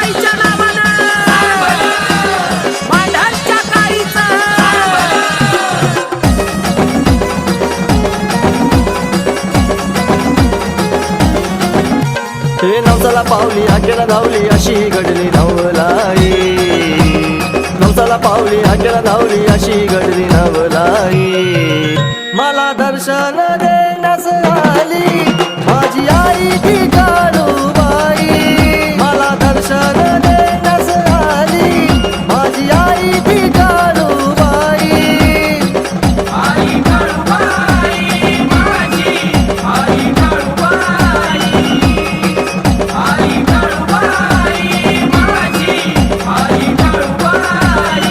आईच्या नावानं मांढरच्या काळीचं हे नवसाला पावली हाकेला धावली अशी घडली नवलाई नवसाला पावली हाकेला धावली अशी घडली नवलाई मला दर्शन देण्यास आली माझी आई ती काळूबाई मला दर्शन देण्यास आली माझी आई ती काळूबाई आई काळूबाई माझी आई काळूबाई आई काळूबाई माझी आई काळूबाई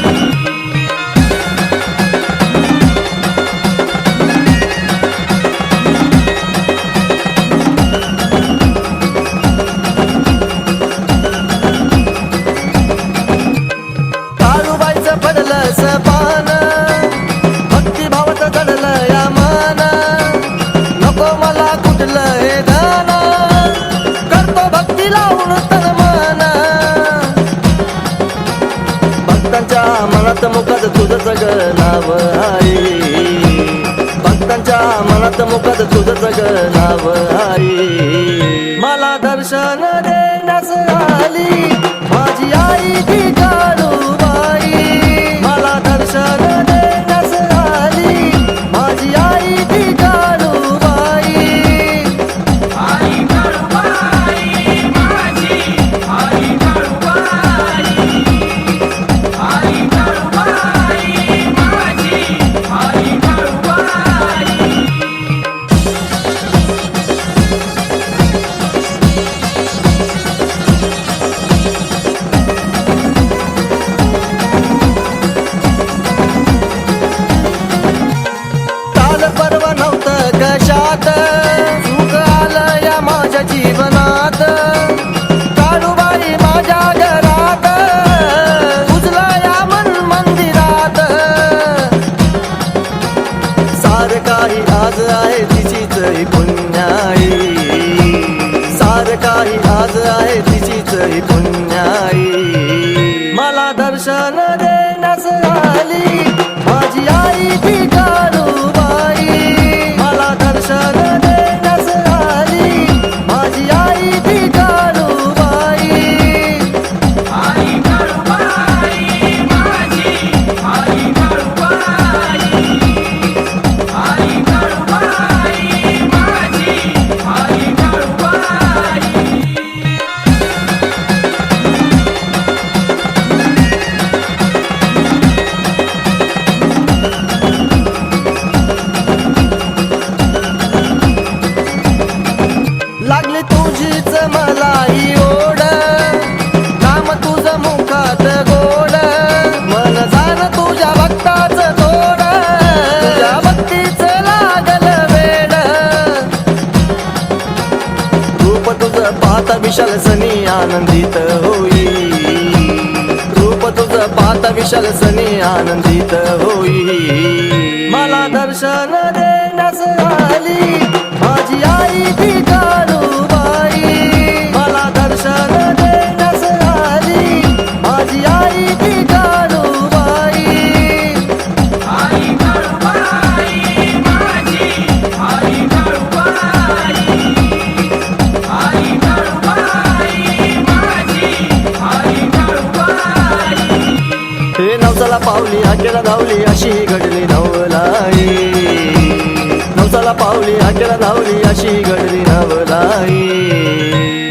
काळूबाईचं पडलं सपान भक्तिभावात चढलं या मान नको मला कुठलं हे गाणं करतो भक्ती लावून तन मन भक्तांच्या मनात मुखात तुझं सगळ नाव आहे भक्तांच्या मनात मुखात तुझं सगळ नाव आहे मला दर्शन देण्यास आली माझी आई ती काळूबाई मला दर्शन देण्यास आली माझी आई ती काळूबाई आई काळूबाई माझी आई काळूबाई आई काळूबाई माझी आई काळूबाई काल परवा नव्हतं कशात सुख आलं या माझ्या जीवनात काळूबाई माझ्या घरात उजला या मन मंदिरात सार काही आज आहे तिचीच ही पुण्याई सार काही आज आहे तिचीच ही पुण्याई मला दर्शन देण्यास आली माझी आई ती काळूबाई मला दर्शन देण्यास आली माझी आई ती काळूबाई आई काळूबाई माझी आई काळूबाई आई काळूबाई माझी आई काळूबाई लागली तुझीच मला ही ओढ काम तुझं मुखात गोड मन जाण तुझ्या भक्ताचं तोड तुझ्या भक्तीचं लागल वेड रूप तुझं पाहता विशाल सनी आनंदित होई रूप तुझं पाहता विशाल सनी आनंदित होई मला दर्शन देण्यास आली माझी आई ती काळूबाई मला दर्शन देण्यास आली माझी आई ती काळूबाई आई काळूबाई माझी आई काळूबाई आई काळूबाई माझी आई काळूबाई हे नवसाला पावली हाकेला धावली अशी घडली नवलाई नवसाला पावली हाकेला धावली अशी घडली नवलाई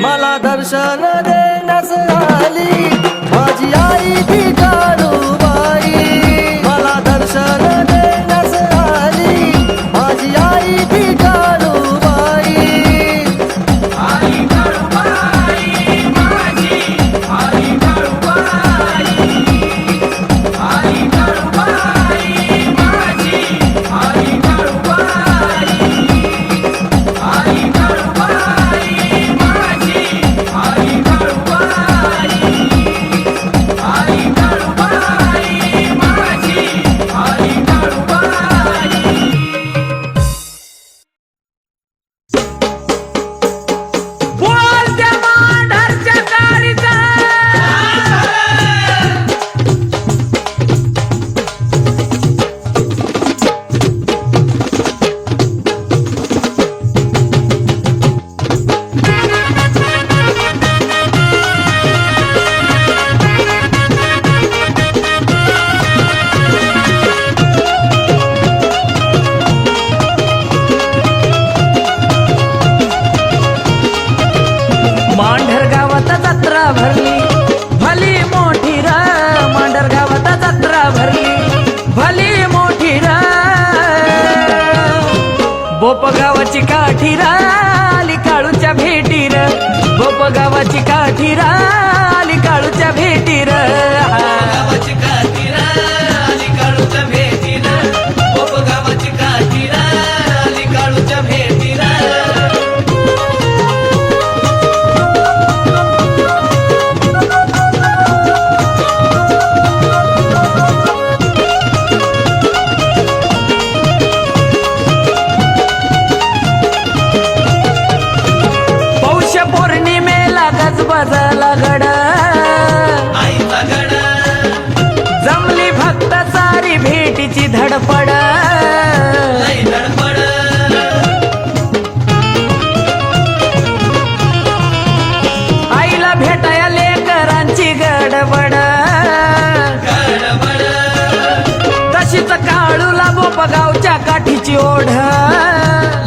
मला दर्शन देण्यास आली माझी आई ती काळूबाई मला दर्शन देण्यास आली माझी आई ती काळूबाई आई काळूबाई माझी आई काळूबाई आई काळूबाई माझी आई काळूबाई आई काळूबाई भरली भली मोठी र मांडर गावात जत्रा भरली भली मोठी र बोप गावाची काठी र आली काळूच्या भेटी र बोप गावाची काठी र आली काळूच्या भेटी र गावाची काठी रा आली काळूच्या भेटी रा बोप गावाची काठी रा आली काळूच्या भेटी रा पौष पौर्णिमेला गजबजला गड आईचा गड जमली भक्त सारी भेटीची धडपड लई धडपड आईला भेटाया लेकरांची गडबड गडबड तशीच काळूला बोप गावच्या काठीची ओढ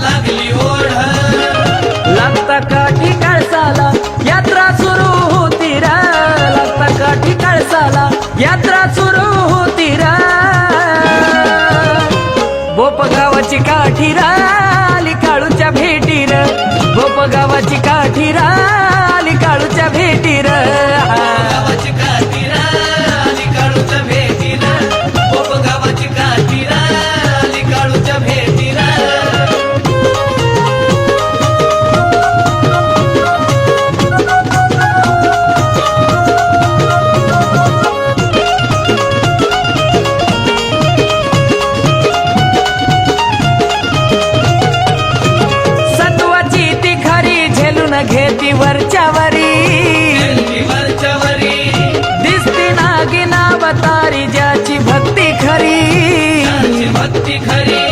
लागली ओढ लागता काठी कळसाला यात्रा सुरू होती र लागता काठी कळसाला यात्रा सुरू होती र बोप गावाची काठी र आली काळूच्या भेटी र बोप गावाची काठी र आली काळूच्या भेटी र गावाची काठी रा आली काळूच्या भेटी रा बोप गावाची काठी रा आली काळूच्या भेटी रा सत्वाची ती खरी झेलून घेती वरच्यावरी वरच्या वरी दिसती नागिना बतारी ज्याची भक्ती खरी त्याची भक्ती खरी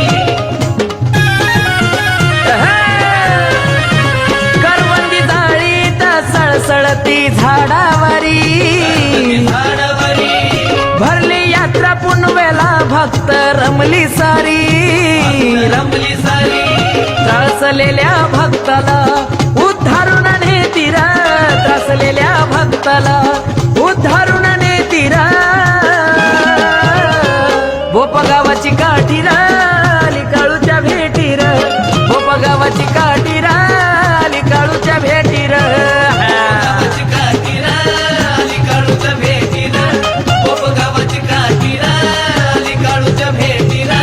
करवंदी जाळीत सळसळती झाडावरी झाडावरी भरली यात्रा पुनवेला भक्त रमली सारी रमली सारी त्रासलेल्या भक्ताला उद्धारून नेती र त्रासलेल्या भक्ताला उद्धारून नेती र बोप गावाची काठी र आली काळूच्या भेटी र बोप गावाची काठी र आली काळूच्या भेटी र गावाची काठी रा आली काळूच्या भेटी रा बोप गावाची काठी रा आली काळूच्या भेटी रा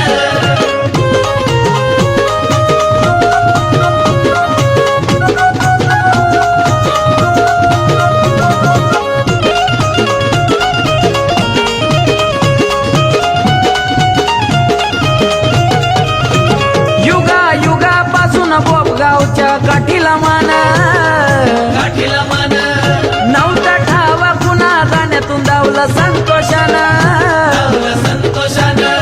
युगापासून बोपगावच्या काठीला मान काठीला मान नव्हता ठावा पुन्हा गाण्यातून दावलं संतोषानं लावलं संतोषानं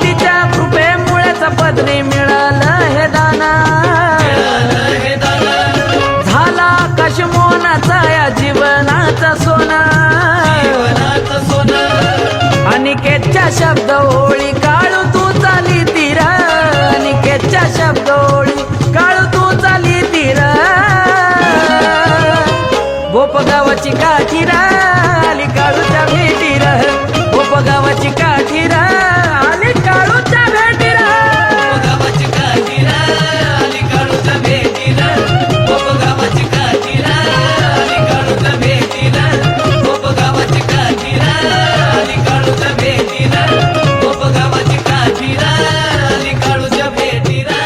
तिच्या कृपेमुळेच पदरी मिळालं हे दाना मिळालं हे दान झाला आकाश मोनाचा या जीवनाचा सोना जीवनाचं सोनं अनिकेतच्या शब्द ओळी काळू तू चाली तीर अनिकेतच्या शब्द ओळी काळू तू चाली तीर बोप गावाची काठी र आली काळूच्या भेटी र बोप गावाची काठी र आली काळूच्या भेटी र गावाची काठी रा आली काळूच्या भेटी रा बोप गावाची काठी रा आली काळूच्या भेटी रा बोप गावाची काठी रा आली काळूच्या भेटी रा बोप गावाची काठी रा आली काळूच्या भेटी रा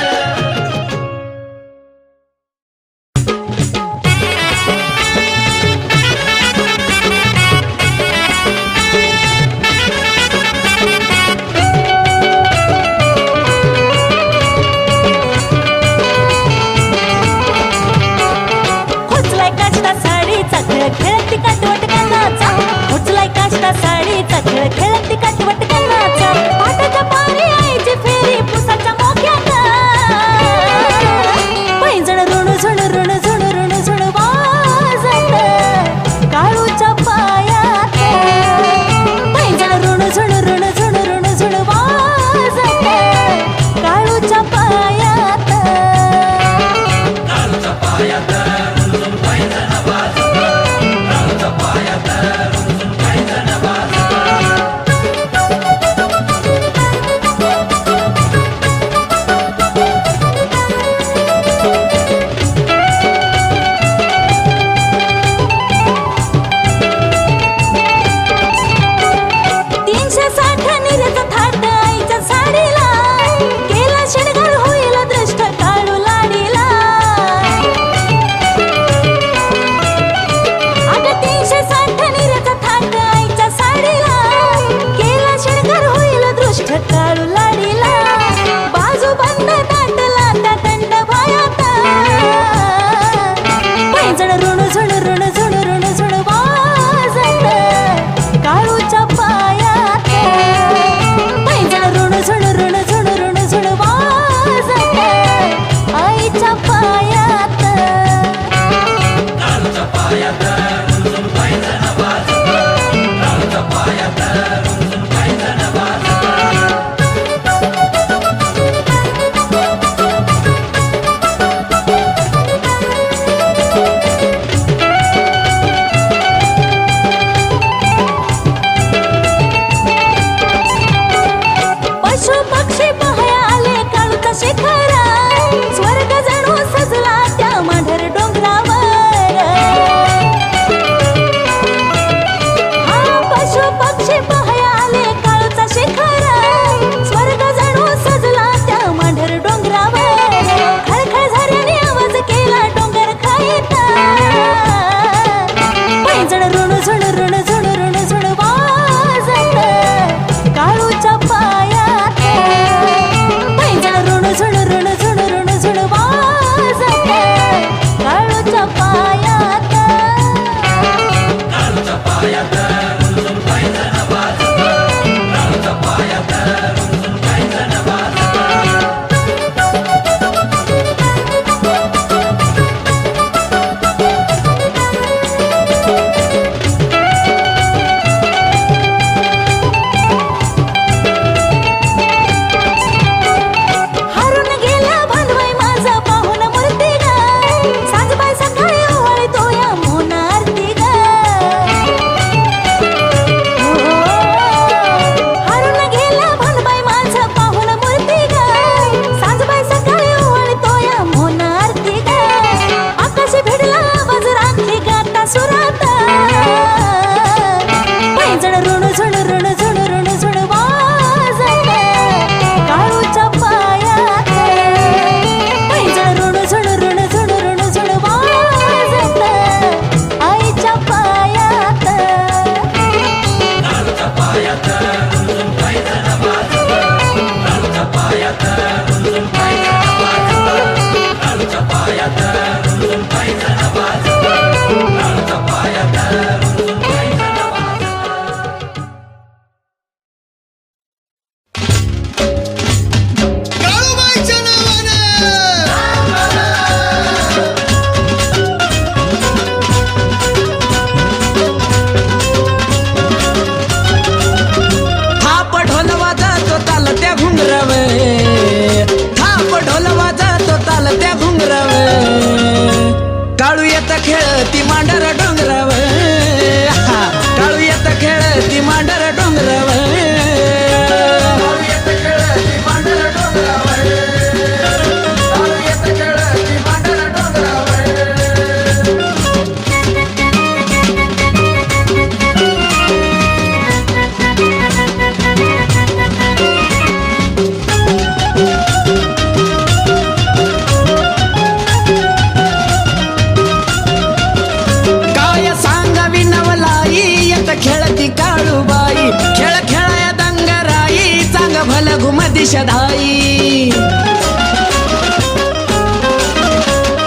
दिशधाई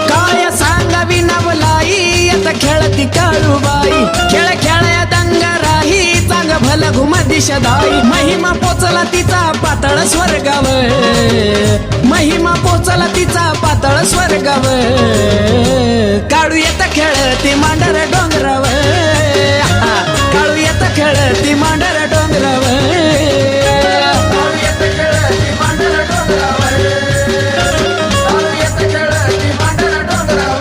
काय सांगावी नवलाई आता खेळती काळूबाई खेळ खेळया दंग राही चांग भल घुम दिशधाई महिमा पोचला तिचा पातळ स्वर्गाव महिमा पोचला तिचा पातळ स्वर्गाव काळू येत खेळती मांडर डोंगराव काळू येत खेळती मांडर डोंगराव काळू येत खेळती मांडर डोंगराव काळू येत खेळती मांडर डोंगराव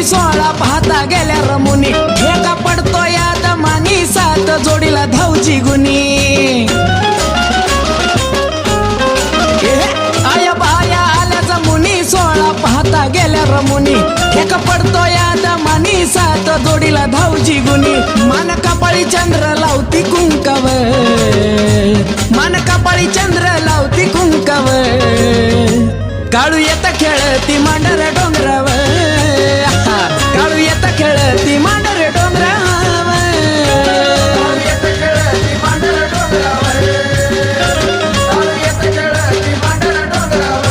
सोळा पाहता गेल्या रमुनी एका पडतो या दमानी सात जोडीला धावची गुनी आया बाया आल्या जमुनी सोळा पाहता गेल्या रमुनी एका पडतो या दमानी सात जोडीला धावची गुनी मान कपाळी चंद्र लावती कुंकव मान कपाळी चंद्र लावती कुंकव काळू येत खेळती मांडर डोंगराव काळू येत खेळती मांडर डोंगराव काळू येत खेळती मांडर डोंगराव काळू येत खेळती मांडर डोंगराव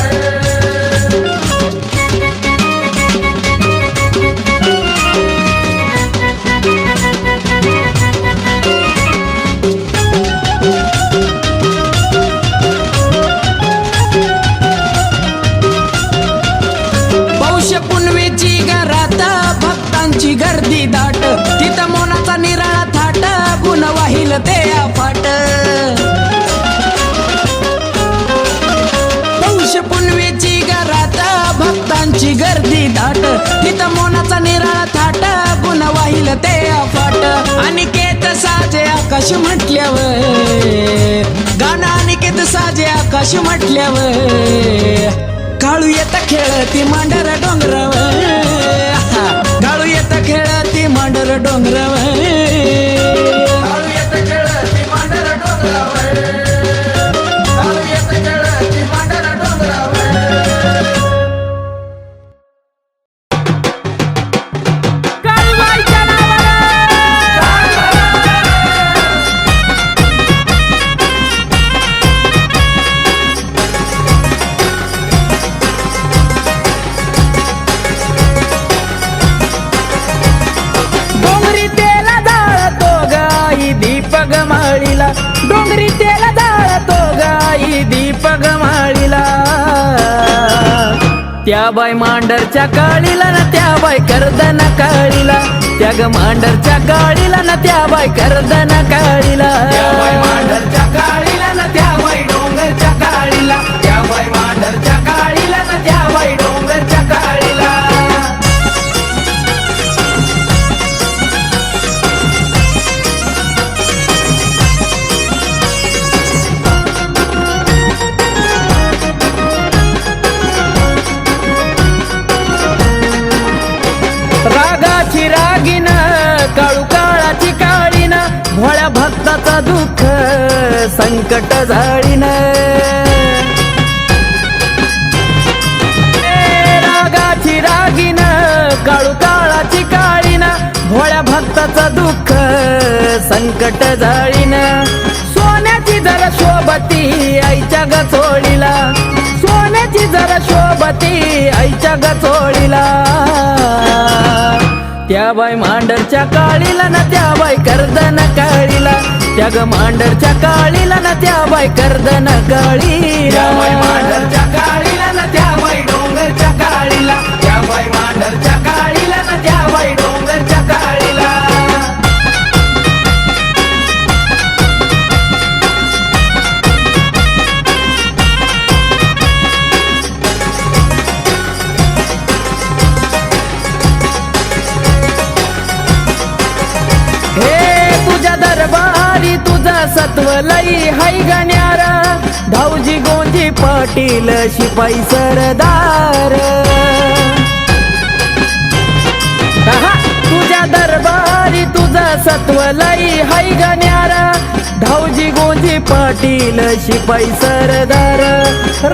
पुनवेची घरात भक्तांची गर्दी दाट तिथं मोनाचा निराळा थाट गुण वाहिल ते अफाट पौष पुनवेची घरात भक्तांची गर्दी दाट तिथं मोनाचा निराळा थाट गुण वाहिल ते अफाट अनिकेत साजे आकाश म्हटल्यावर गाणं अनिकेत साजे आकाश म्हटल्यावर काळू येत खेळती मांडर डोंगराव काळू येत खेळती मांडर डोंगराव काळू येत खेळती मांडर डोंगराव काळू येत खेळती मांडर डोंगराव काळूबाईच्या गमाळीला डोंगरी तेला जाळतो गाई दीप गमाळीला त्या बाई मांडरच्या काळीला ना त्या बाई कर्दन काळीला त्या ग मांडरच्या काळीला ना त्या बाई कर्दन काळीला त्या बाई मांडरच्या काळीला ना त्या बाई डोंगरच्या काळीला त्या बाई मांडरच्या काळीला ना त्या बाई डोंगरच्या काळीला रागाची रागीन काळू काळाची काळीन भोळ्या भक्ताचा दुःख संकट झाडीन रागाची रागीन काळू काळाची काळीन भोळ्या भक्ताचा दुःख संकट झाडीन सोन्याची जरा शोभती आईच्या गचोळीला सोन्याची जरा शोभती आईच्या गचोळीला त्या बाई मांडरच्या काळीला ना त्या बाई कर्दन काळीला त्या ग मांडरच्या काळीला ना त्या बाई कर्दन काळीला मांडरच्या काळीला ना त्या बाई डोंगरच्या काळीला त्या बाई मांडरच्या काळीला ना त्या बाई डोंगरच्या काळीला दरबारी तुझा सत्व लई हाय गण्यारा धावजी गोंजी पाटील शिपाई सरदार तुझ्या दरबारी तुझा सत्व लई हाय गण्यारा धावजी गोंजी पाटील शिपाई सरदार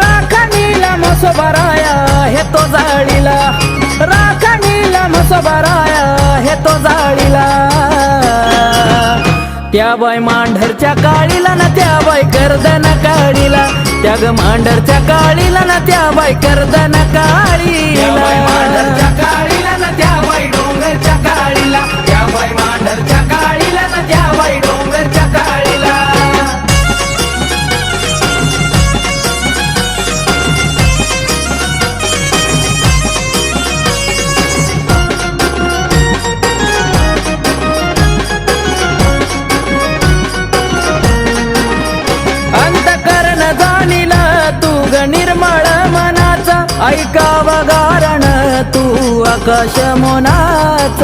राखणीला म्हसोबाराया हे तो जाळीला राखणीला म्हसोबाराया हे तो जाळीला त्या बाई मांढरच्या काळीला ना त्या बाई कर्दन काळीला त्या ग मांढरच्या काळीला ना त्या बाई कर्दन काळीला मांढरच्या काळीला ना त्या बाई डोंगरच्या काळीला त्या बाई मांढरच्या काळीला ना त्या बाई डोंगरच्या काळीला अंतकरण जाणीला तू ग निर्मळ मनाचा ऐकावा गारण तू आकाश मोनाच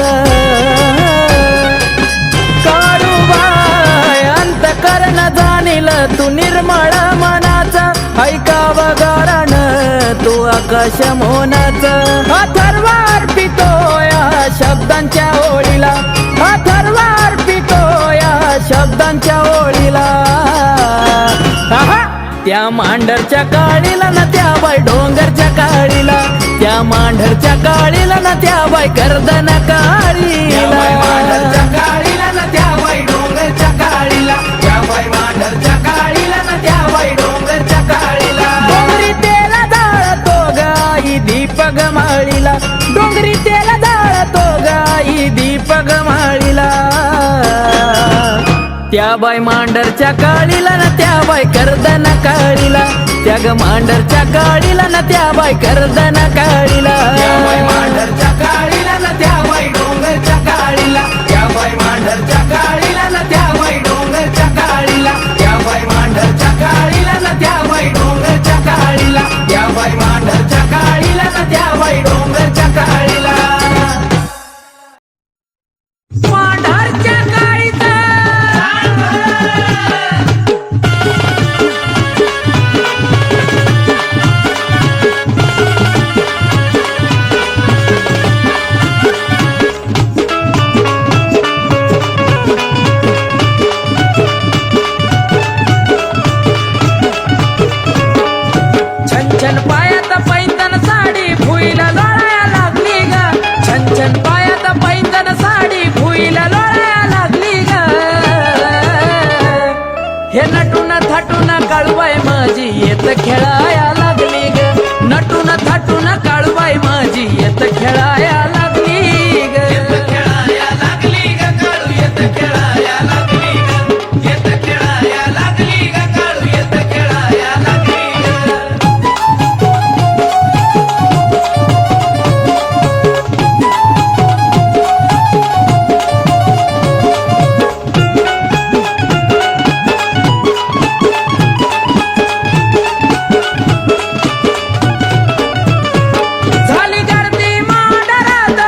काळूबाई अंतकरण जाणील तू निर्मळ मनाचा ऐकावा गारण तू आकाश मोनाच अथर्वार पितोया शब्दांच्या ओळीला अथर्वार पितोया शब्दांच्या ओळीला त्या मांढरच्या काळीला ना त्या बाई डोंगरच्या काळीला त्या मांढरच्या काळीला ना त्या बाई कर्दन काळीला मांढरच्या काळीला ना त्या बाई डोंगरच्या काळीला त्या बाई मांढरच्या काळीला ना त्या बाई डोंगरच्या काळीला डोंगरी तेला जाळतो गाई दीपक माळीला डोंगरी तेला जाळतो गाई दीपक माळीला त्या बाई मांढरच्या काळीला ना त्या बाई कर्दन काळीला त्या ग मांढरच्या काळीला ना त्या बाई कर्दन काळीला मांढरच्या काळीला ना त्या बाई डोंगरच्या काळीला त्या बाई मांढरच्या काळीला ना त्या बाई डोंगरच्या काळीला त्या बाई मांढरच्या काळीला ना त्या बाई डोंगरच्या काळीला त्या बाई मांढरच्या काळीला ना त्या बाई डोंगरच्या काळीला मांढरच्या काळीचा छन पायात पैंजण साडी भुईला लोळाया लागली ग छन पायात पैंजण साडी भुईला लोळाया लागली ग हे नटून थटून काळूबाई माझी येत खेळाया लागली ग नटून थटून काळूबाई माझी येत खेळाया लागली ग खेळाया लागली ग काळू येत खेळाया लागली ग येत खेळाया लागली ग काळू येत खेळाया लागली ग झाली गर्दी मांढरात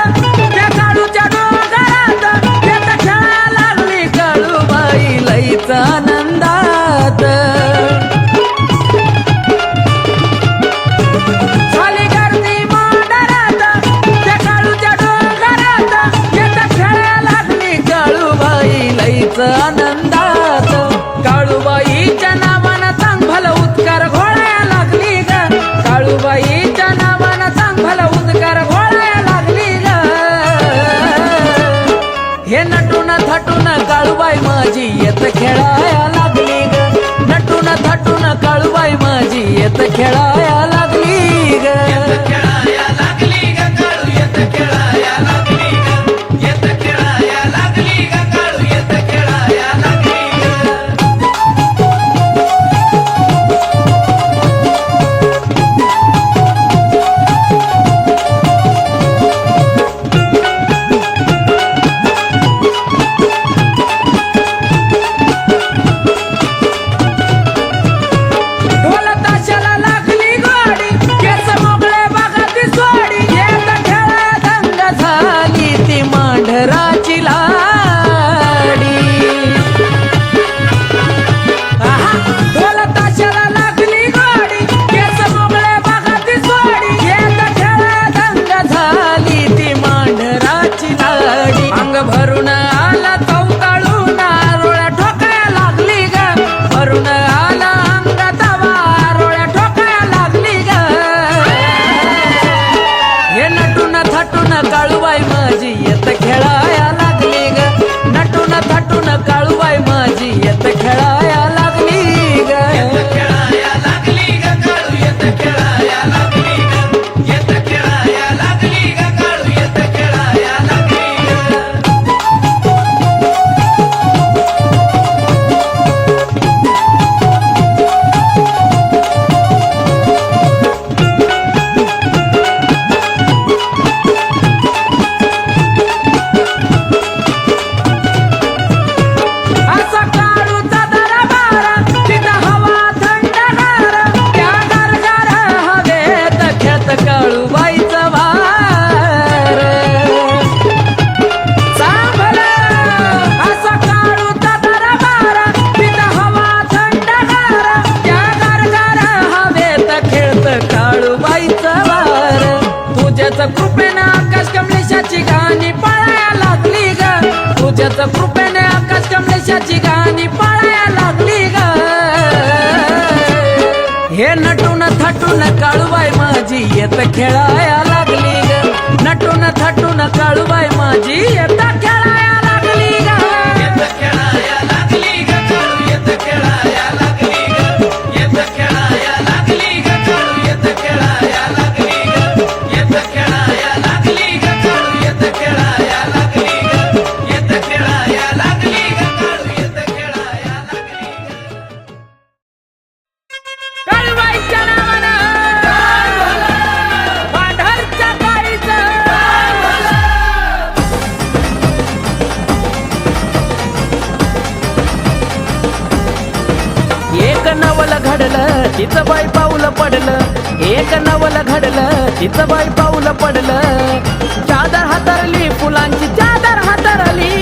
त्या काळूच्या डोंगरात येत खेळाया लागली काळूबाई लईच आनंदात झाली गर्दी मांढरात त्या काळूच्या डोंगरात येत खेळाया लागली काळूबाई लईच आनंदात काळूबाईच्या नावानं चांगभल उत्कार घोळाया लागली ग काळूबाईच्या नावानं चांगभल उत्कार घोळाया लागली ग हे नटून थटून काळूबाई माझी येत खेळाया लागली ग नटून थटून काळूबाई माझी येत खेळाया लागली ग खेळाया लागली ग काळू येत खेळाया लागली ग येत खेळाया लागली ग काळू येत खेळाया लागली ग ढोल ताशाला लागली ग त्याच्या कृपेने आकाश कमलेशाची गाणी पाळाया लागली ग हे नटून थटून काळूबाई माझी येत खेळाया लागली ग नटून थटून काळूबाई माझी येत खेळाया लागली ग येत खेळाया लागली ग काळू येत खेळाया लागली ग येत खेळाया लागली ग काळू येत खेळाया लागली ग येत खेळाया लागली ग काळू येत खेळाया लागली ग येत खेळाया लागली ग काळू येत खेळाया लागली ग काळूबाईच्या नावानं पांढरच्या काळीचं एक नवल घडलं तिचं बाई पाऊल पडलं एक नवल घडलं तिचं बाई पाऊल पडलं चादर हातरली फुलांची चादर हातरली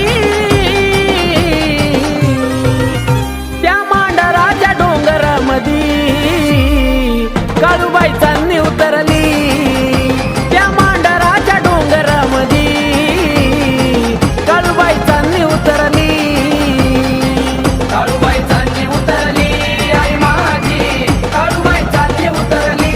त्या मांडराच्या डोंगरामधी काळूबाई चांदणी उतरली त्या मांडराच्या डोंगरामधी काळूबाई चांदणी उतरली काळूबाई चांदणी उतरली आई माझी काळूबाई चांदणी उतरली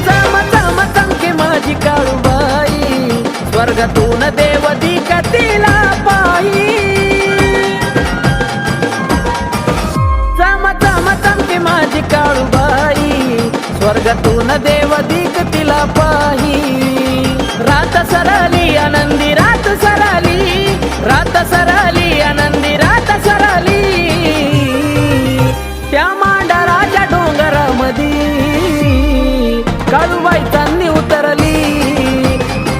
चम चम चमके माझी काळूबाई स्वर्गातून देव दिकतीला पायी चम चम चमके माझी काळूबाई स्वर्गातून देव दिकतीला पाही रात सरली आनंदी रात सरली रात सरली आनंदी रात सरली त्या मांडराच्या डोंगरामधी काळूबाई चांदणी उतरली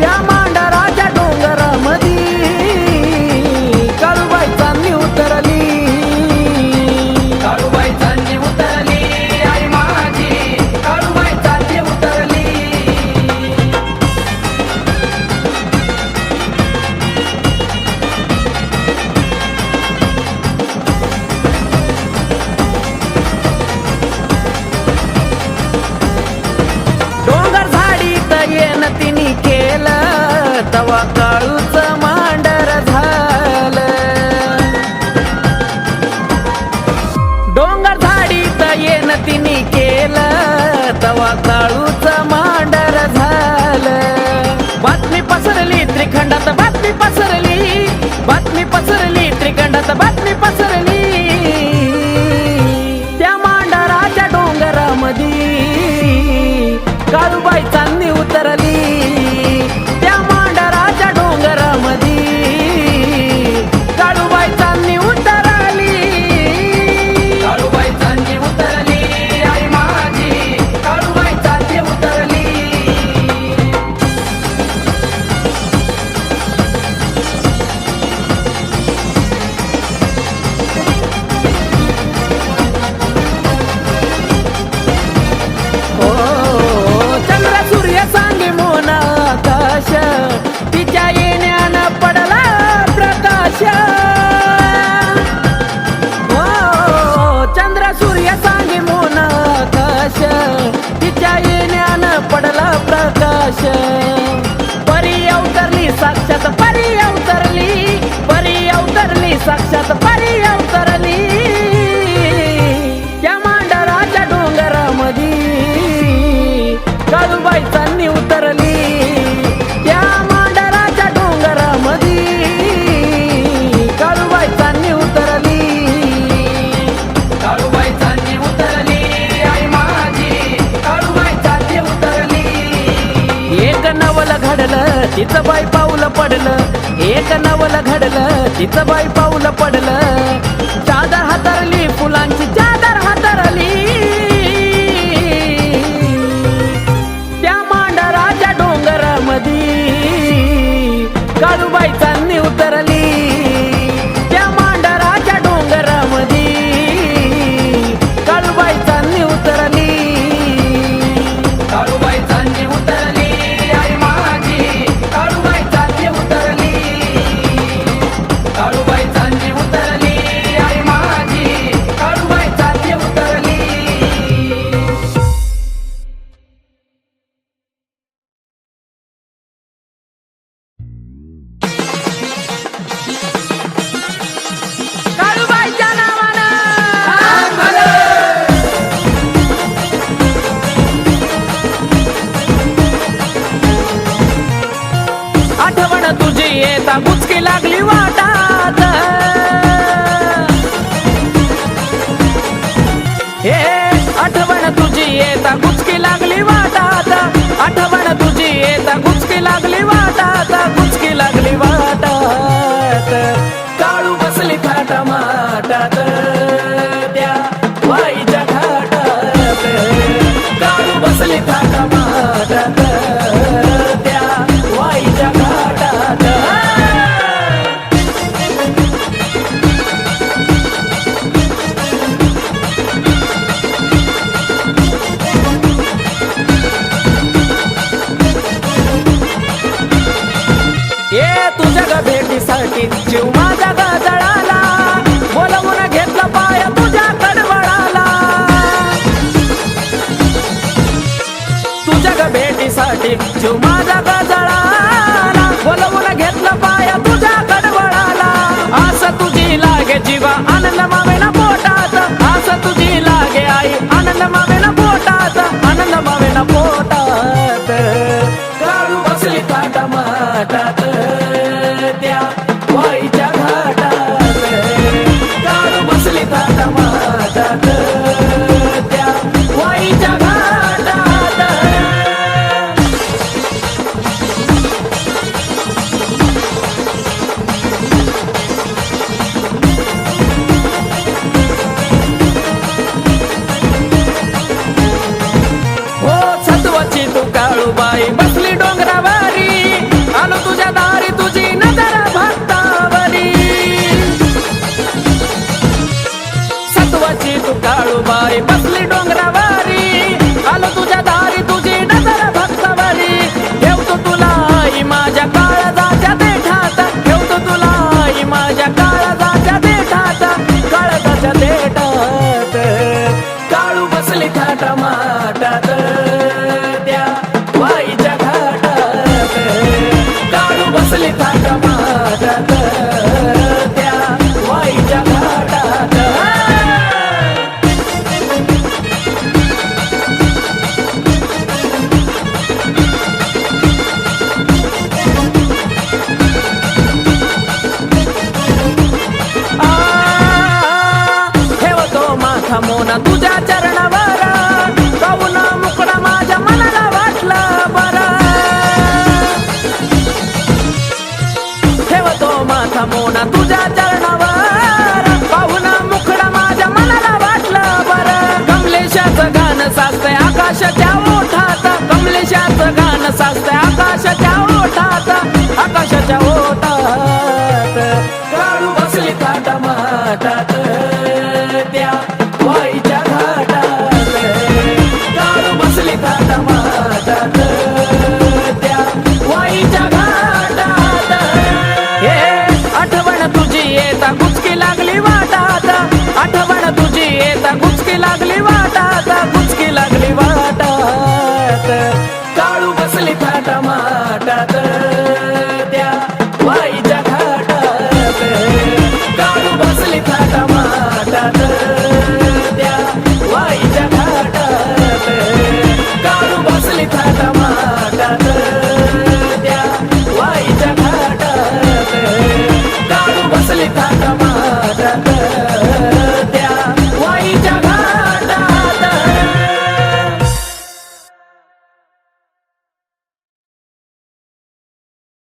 त्या मांडराच्या डोंगरामधी काळूबाई चांदणी उतरली काळूबाई चांदणी उतरली आई माझी काळूबाई चांदणी उतरली डोंगर झाडीत येन तिने केलं तवा काळूच मांडर झालं डोंगर झाडीत येन तिने केलं तवा काळूच मांडर झालं बातमी पसरली त्रिखंडात बातमी पसरली बातमी पसरली त्रिखंडात बातमी पसरली त्या मांडराच्या डोंगरामधी काळूबाई चांदणी उतरली त्या मांडराच्या डोंगरामधी काळूबाई चांदणी उतरली काळूबाई चांदणी उतरली आई माझी काळूबाई चांदणी उतरली ओ चंद्र सूर्य सांगे मोना आकाश तिच्या येण्यानं पडला प्रकाश ओ चंद्र सूर्य सांगे मोना आकाश तिच्या येण्यानं पडला प्रकाश परी अवतरली साक्षात परी अवतरली परी अवतरली साक्षात परी अवतरली त्या मांडराच्या डोंगरामधी काळूबाई चांदणी उतरली त्या मांडराच्या डोंगरामधी काळूबाई चांदणी उतरली काळूबाई चांदणी उतरली आई माझी काळूबाई चांदणी उतरली एक नवल घडलं तिचं बाई पाऊल पडलं एक नवल घडलं तिचं बाई पाऊल पडलं चादर हातरली फुलांची चादर हातरली त्या मांडराच्या डोंगरामधी काळूबाई चांदणी उतरली त्या मांडराच्या डोंगरामधी काळूबाई चांदणी उतरली काळूबाई चांदणी उतरली आई माझी काळूबाई चांदणी उतरली काळूबाई चांदणी उतरली ग भेटीसाठी जीव माझा गजळाला बोलवून घेतलं पाया तुझ्या कडवळाला आस तुझी लागे जीवा आनंद मावेना पोटात आस तुझी लागे आई आनंद मावेना पोटात आनंद मावेना पोटात काळू बसली ताटा माटात त्या वाईच्या घाटात काळू बसली ताटा माटात त्या वाईच्या घाटात हो सत्वाची तू काळूबाई बसली डोंगरावारी आलो तुझ्या दारी तुझी नजर भक्तावरी सत्वाची तू काळूबाई बसली डोंगरावारी आलो तुझ्या दारी तुझी नजर भक्तावरी ठेवतो तुला आई माझ्या काळजाच्या देठात ठेवतो तुला आई माझ्या काळजाच्या देठात काळजाच्या देठात काळू बसली थाटा माटात त्या वाईच्या घाटात काळू बसली थाटा माटात त्या वाईच्या घाटात ठेवतो माथा मोना तुझ्या चरणावर पाहून मुकडा माझ्या मनाला वाटला बरा ठेवतो माथा मोना तुझ्या चरणावर पाहून मुकडा माझ्या मनाला वाटला बरं कमलेशाचं गाणं साचतंय आकाशाच्या ओठात कमलेशाचं गाणं साचतंय आकाशाच्या ओठात आकाशाच्या ओठात काळू बसली ताटा माटात त्या वाईच्या घाटात काळू बसली ताटा माटात त्या वाईच्या घाटात हे आठवण तुझी येता गुचकी लागली वाटात आठवण तुझी येता गुचकी लागली वाटात गुचकी लागली वाटात काळू बसली ताटा माटात